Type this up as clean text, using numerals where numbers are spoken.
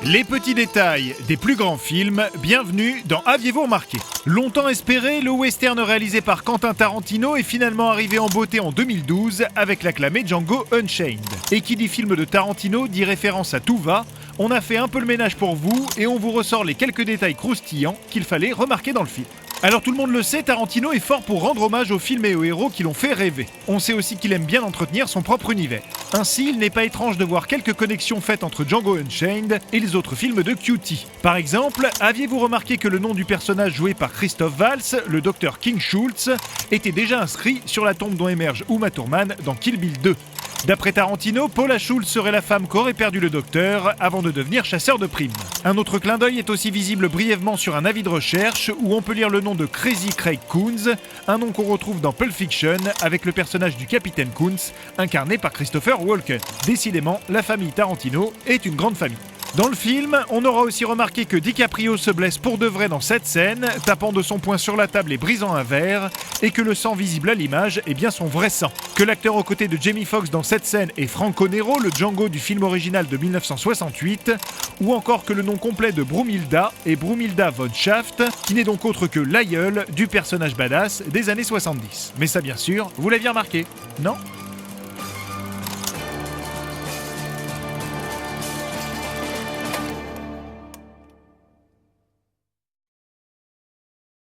Les petits détails des plus grands films, bienvenue dans Aviez-vous remarqué ? Longtemps espéré, le western réalisé par Quentin Tarantino est finalement arrivé en beauté en 2012 avec l'acclamé Django Unchained. Et qui dit film de Tarantino dit référence à tout va. On a fait un peu le ménage pour vous et on vous ressort les quelques détails croustillants qu'il fallait remarquer dans le film. Alors tout le monde le sait, Tarantino est fort pour rendre hommage aux films et aux héros qui l'ont fait rêver. On sait aussi qu'il aime bien entretenir son propre univers. Ainsi, il n'est pas étrange de voir quelques connexions faites entre Django Unchained et les autres films de Q.T. Par exemple, aviez-vous remarqué que le nom du personnage joué par Christophe Waltz, le docteur King Schultz, était déjà inscrit sur la tombe dont émerge Uma Thurman dans Kill Bill 2 ? D'après Tarantino, Paula Schultz serait la femme qu'aurait perdu le docteur avant de devenir chasseur de primes. Un autre clin d'œil est aussi visible brièvement sur un avis de recherche où on peut lire le nom de Crazy Craig Coons, un nom qu'on retrouve dans Pulp Fiction avec le personnage du capitaine Coons, incarné par Christopher Walken. Décidément, la famille Tarantino est une grande famille. Dans le film, on aura aussi remarqué que DiCaprio se blesse pour de vrai dans cette scène, tapant de son poing sur la table et brisant un verre, et que le sang visible à l'image est bien son vrai sang. Que l'acteur aux côtés de Jamie Foxx dans cette scène est Franco Nero, le Django du film original de 1968, ou encore que le nom complet de Brumhilda est Brumhilda von Schaft, qui n'est donc autre que l'aïeul du personnage badass des années 70. Mais ça bien sûr, vous l'aviez remarqué, non ?